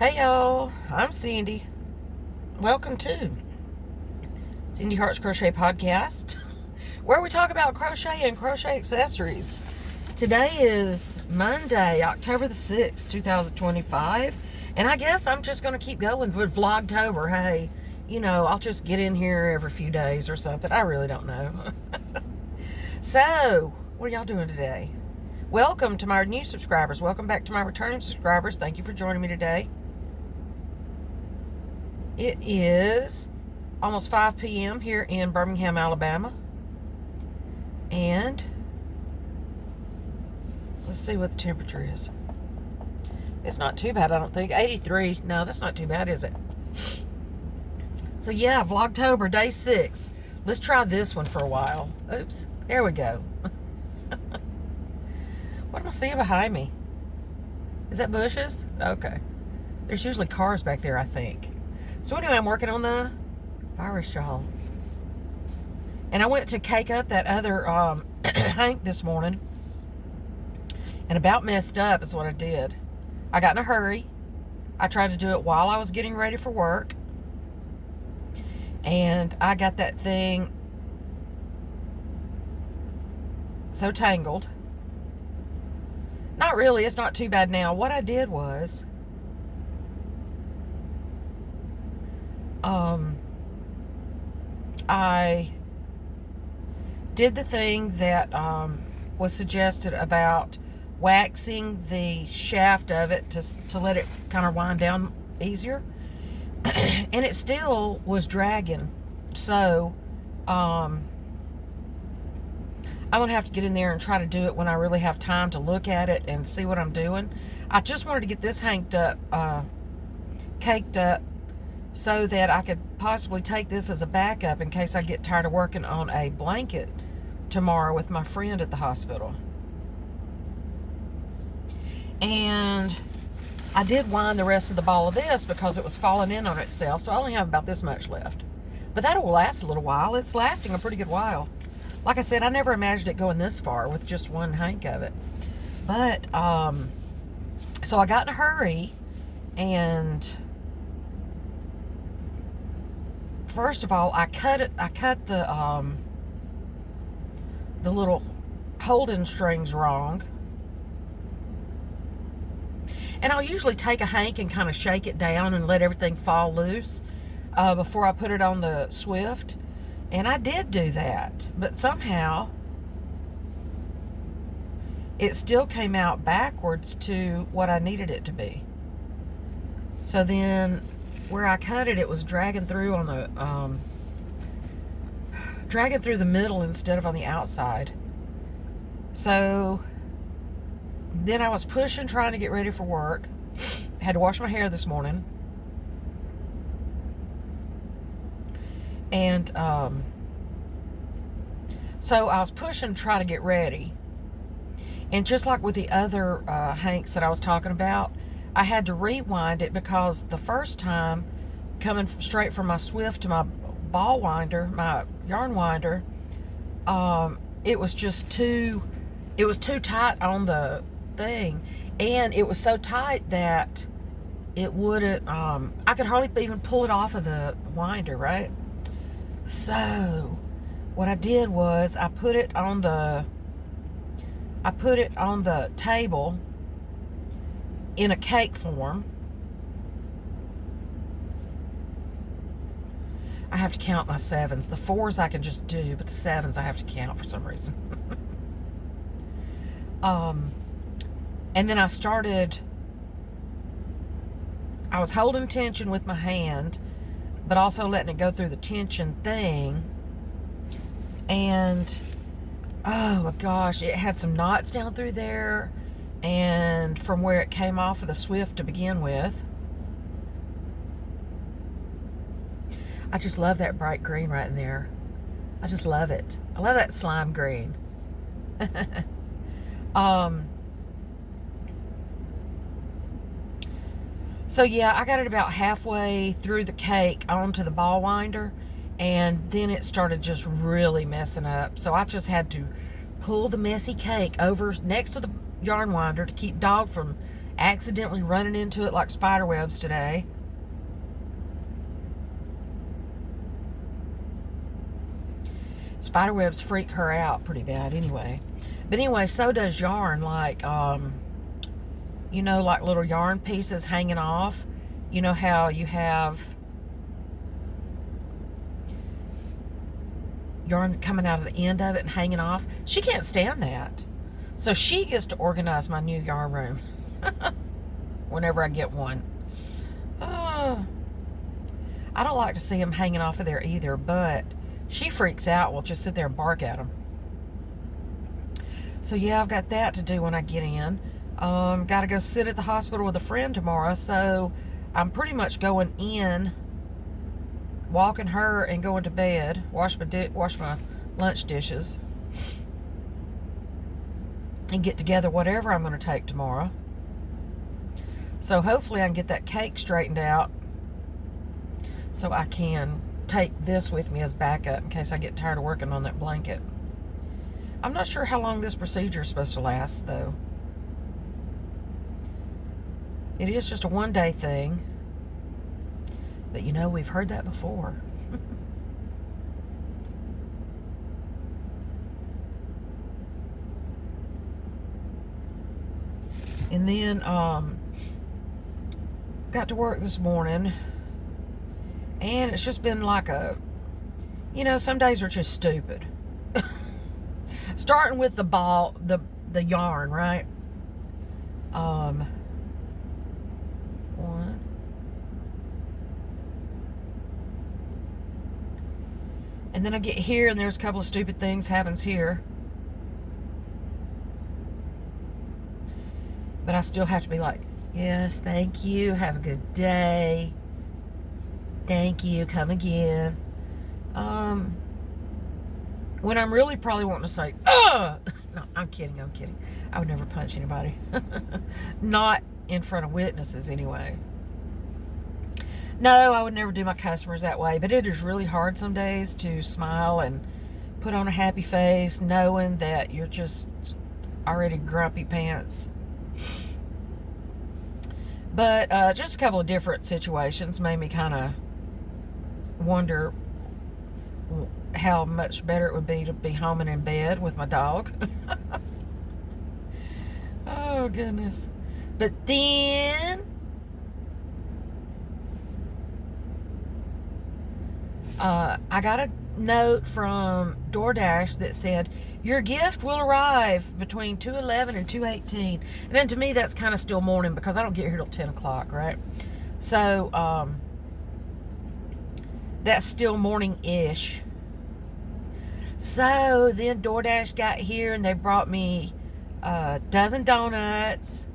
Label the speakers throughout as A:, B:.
A: Hey y'all, I'm Cindy. Welcome to Cindy Hart's Crochet Podcast, where we talk about crochet and crochet accessories. Today is Monday, October the 6th, 2025, and I guess I'm just going to keep going with Vlogtober. Hey, I'll just get in here every few days or something. I really don't know. So, what are y'all doing today? Welcome to my new subscribers. Welcome back to my returning subscribers. Thank you for joining me today. It is almost 5 p.m. here in Birmingham, Alabama. And let's see what the temperature is. It's not too bad, I don't think. 83. No, that's not too bad, is it? So yeah, Vlogtober, day 6. Let's try this one for a while. Oops. There we go. What am I seeing behind me? Is that bushes? Okay. There's usually cars back there, I think. So anyway, I'm working on the virus shawl. And I went to cake up that other hank this morning. And about messed up is what I did. I got in a hurry. I tried to do it while I was getting ready for work. And I got that thing so tangled. Not really, it's not too bad now. What I did was I did the thing that was suggested about waxing the shaft of it to let it kind of wind down easier. And it still was dragging. So I'm gonna have to get in there and try to do it when I really have time to look at it and see what I'm doing. I just wanted to get this caked up, so that I could possibly take this as a backup in case I get tired of working on a blanket tomorrow with my friend at the hospital. And I did wind the rest of the ball of this because it was falling in on itself, so I only have about this much left. But that'll last a little while. It's lasting a pretty good while. Like I said, I never imagined it going this far with just one hank of it. But, so I got in a hurry, and first of all, I cut the little holding strings wrong. And I'll usually take a hank and kind of shake it down and let everything fall loose before I put it on the Swift. And I did do that, but somehow it still came out backwards to what I needed it to be. So then where I cut it, it was dragging through on the middle instead of on the outside. So then I was pushing, trying to get ready for work. Had to wash my hair this morning. And so I was pushing, trying to get ready. And just like with the other hanks that I was talking about, I had to rewind it because the first time, coming straight from my Swift to my ball winder, my yarn winder, it was too tight on the thing. And it was so tight that it wouldn't, I could hardly even pull it off of the winder, right? So what I did was I put it on the table in a cake form. I have to count my 7s. The 4s I can just do, but the 7s I have to count for some reason. And then I was holding tension with my hand, but also letting it go through the tension thing. And oh my gosh, it had some knots down through there, and from where it came off of the Swift to begin with. I just love that bright green right in there. I just love it. I love that slime green. So yeah, I got it about halfway through the cake onto the ball winder, and then it started just really messing up. So I just had to pull the messy cake over next to the yarn winder to keep Dog from accidentally running into it like spider webs today. Spider webs freak her out pretty bad anyway. But anyway, so does yarn. Like, you know, like little yarn pieces hanging off. You know how you have yarn coming out of the end of it and hanging off? She can't stand that. So she gets to organize my new yarn room whenever I get one. I don't like to see them hanging off of there either, but she freaks out. We'll just sit there and bark at them. So yeah, I've got that to do when I get in. Got to go sit at the hospital with a friend tomorrow, so I'm pretty much going in, walking her, and going to bed. Wash my lunch dishes, and get together whatever I'm going to take tomorrow. So hopefully I can get that cake straightened out, so I can take this with me as backup in case I get tired of working on that blanket. I'm not sure how long this procedure is supposed to last, though. It is just a one-day thing. But you know, we've heard that before. And then, got to work this morning. And it's just been like a, you know, some days are just stupid. Starting with the yarn, right? One. And then I get here and there's a couple of stupid things happens here. But I still have to be like, yes, thank you, have a good day. Thank you, come again. When I'm really probably wanting to say, ugh! No, I'm kidding. I would never punch anybody. Not in front of witnesses, anyway. No, I would never do my customers that way, but it is really hard some days to smile and put on a happy face knowing that you're just already grumpy pants. But just a couple of different situations made me kind of wonder how much better it would be to be home and in bed with my dog. Oh, goodness. But then I got a note from DoorDash that said, your gift will arrive between 2:11 and 2:18. And then to me, that's kind of still morning because I don't get here till 10 o'clock, right? So, that's still morning-ish. So then DoorDash got here and they brought me a dozen donuts.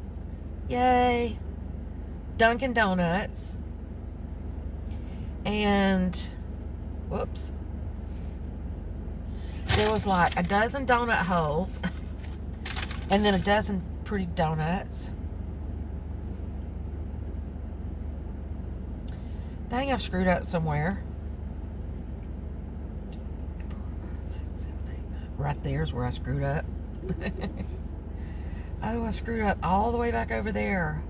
A: Yay. Dunkin' Donuts. And, whoops. There was like a dozen donut holes. And then a dozen pretty donuts. Dang, I've screwed up somewhere. Right there's where I screwed up. Oh, I screwed up all the way back over there.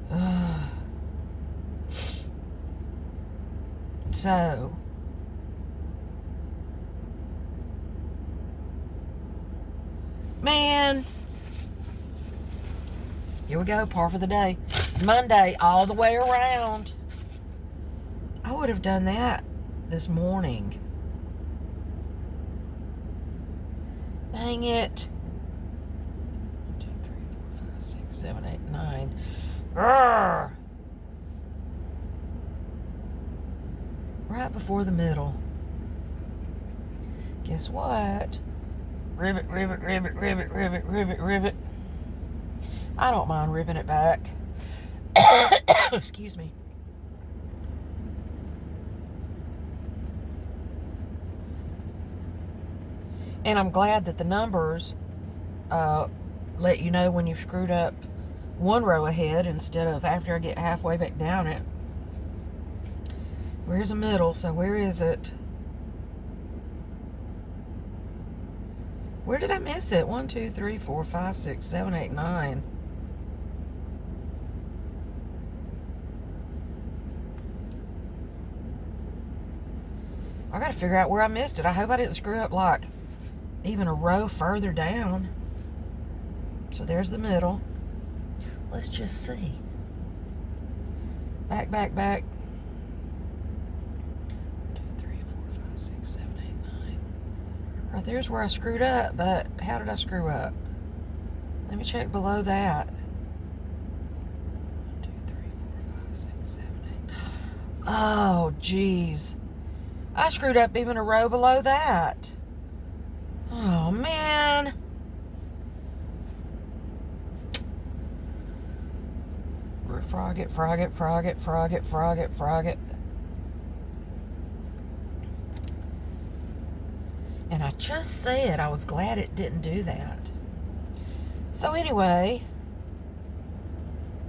A: Ugh. So, man, here we go, par for the day. It's Monday all the way around. I would have done that this morning. Dang it. 1, 2, 3, 4, 5, 6, 7, 8, 9. Urgh. Right before the middle. Guess what? Rivet, rivet, rivet, rivet, rivet, rivet, rivet. I don't mind ripping it back. Excuse me. And I'm glad that the numbers let you know when you've screwed up one row ahead instead of after I get halfway back down it. Where's the middle? So where is it? Where did I miss it? 1, 2, 3, 4, 5, 6, 7, 8, 9. I gotta figure out where I missed it. I hope I didn't screw up like even a row further down. So there's the middle. Let's just see. Back, back, back. 2, 3, 4, 5, 6, 7, 8, 9. Right there's where I screwed up, but how did I screw up? Let me check below that. 1, 2, 3, 4, 5, 6, 7, 8, 9. Oh, geez. I screwed up even a row below that. Oh, man. Frog it, frog it, frog it, frog it, frog it, frog it. And I just said I was glad it didn't do that. So anyway,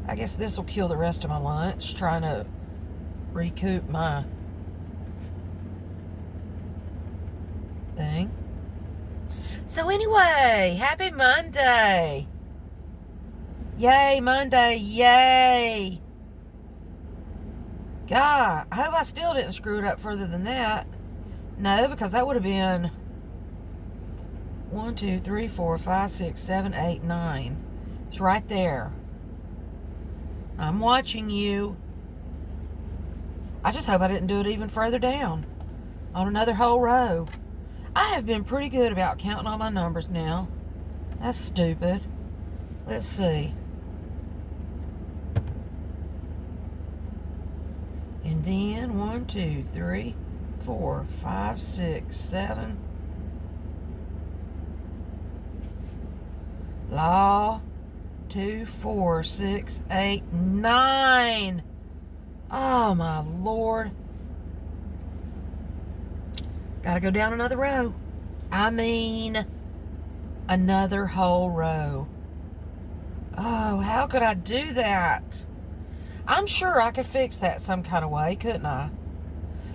A: I guess this will kill the rest of my lunch, trying to recoup my thing. So anyway, happy Monday. Yay, Monday, yay. God, I hope I still didn't screw it up further than that. No, because that would have been 1, 2, 3, 4, 5, 6, 7, 8, 9. It's right there. I'm watching you. I just hope I didn't do it even further down on another whole row. I have been pretty good about counting all my numbers now. That's stupid. Let's see. And then 1, 2, 3, 4, 5, 6, 7. Law, 2, 4, 6, 8, 9. Oh my Lord. Gotta go down another row. I mean, another whole row. Oh, how could I do that? I'm sure I could fix that some kind of way, couldn't I?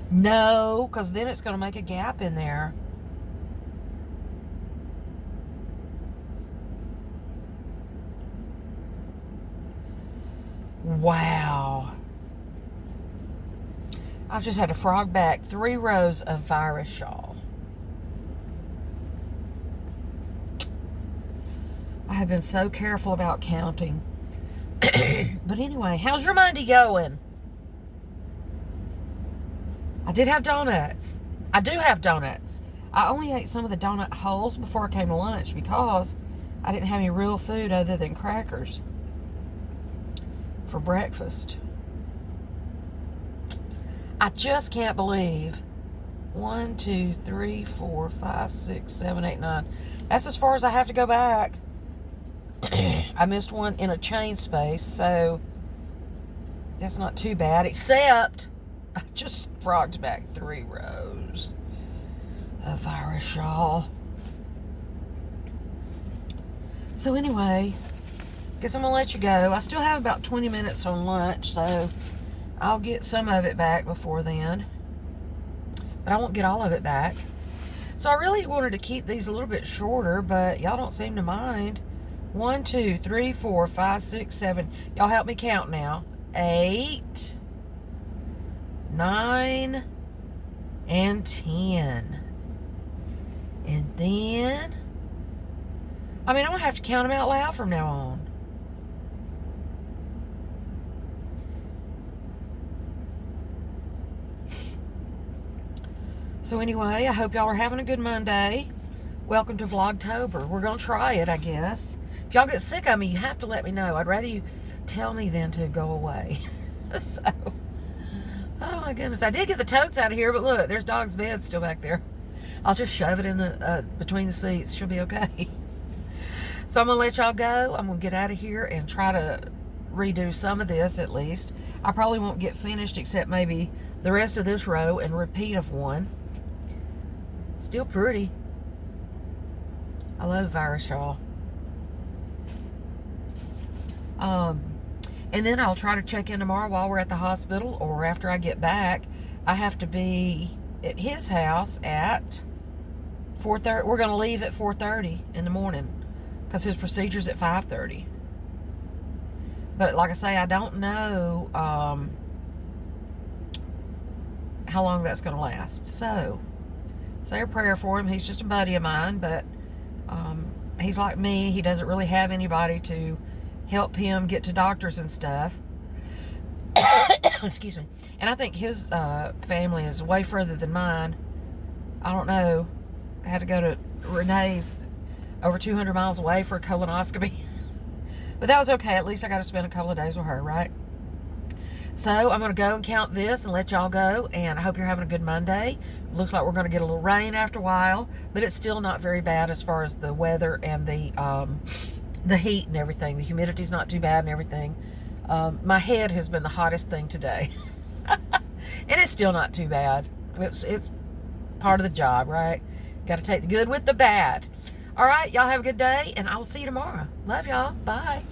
A: No, because then it's going to make a gap in there. Wow. I've just had to frog back 3 rows of virus shawl. I have been so careful about counting. But anyway, how's your Monday going? I did have donuts. I do have donuts. I only ate some of the donut holes before I came to lunch because I didn't have any real food other than crackers for breakfast. I just can't believe 1, 2, 3, 4, 5, 6, 7, 8, 9. That's as far as I have to go back. I missed one in a chain space, so that's not too bad, except I just frogged back 3 rows of virus shawl. So anyway, guess I'm gonna let you go. I still have about 20 minutes on lunch, so I'll get some of it back before then, but I won't get all of it back. So I really wanted to keep these a little bit shorter, but y'all don't seem to mind. 1, 2, 3, 4, 5, 6, 7. Y'all help me count now. 8, 9, and 10. And then, I mean, I'm going to have to count them out loud from now on. So anyway, I hope y'all are having a good Monday. Welcome to Vlogtober. We're going to try it, I guess. If y'all get sick of me, you have to let me know. I'd rather you tell me than to go away. So, oh my goodness. I did get the totes out of here, but look, there's Dog's bed still back there. I'll just shove it in the between the seats. She'll be okay. So I'm going to let y'all go. I'm going to get out of here and try to redo some of this at least. I probably won't get finished except maybe the rest of this row and repeat of one. Still pretty. I love virus shawl. And then I'll try to check in tomorrow while we're at the hospital, or after I get back. I have to be at his house at 4:30. We're going to leave at 4:30 in the morning because his procedure's at 5:30. But like I say, I don't know how long that's going to last. So, say a prayer for him. He's just a buddy of mine, but he's like me. He doesn't really have anybody to help him get to doctors and stuff. Excuse me. And I think his family is way further than mine. I don't know. I had to go to Renee's over 200 miles away for a colonoscopy. But that was okay. At least I got to spend a couple of days with her, right? So I'm going to go and count this and let y'all go. And I hope you're having a good Monday. Looks like we're going to get a little rain after a while. But it's still not very bad as far as the weather and the heat and everything. The humidity's not too bad and everything. My head has been the hottest thing today. And it's still not too bad. It's part of the job, right? Got to take the good with the bad. All right, y'all have a good day, and I will see you tomorrow. Love y'all. Bye.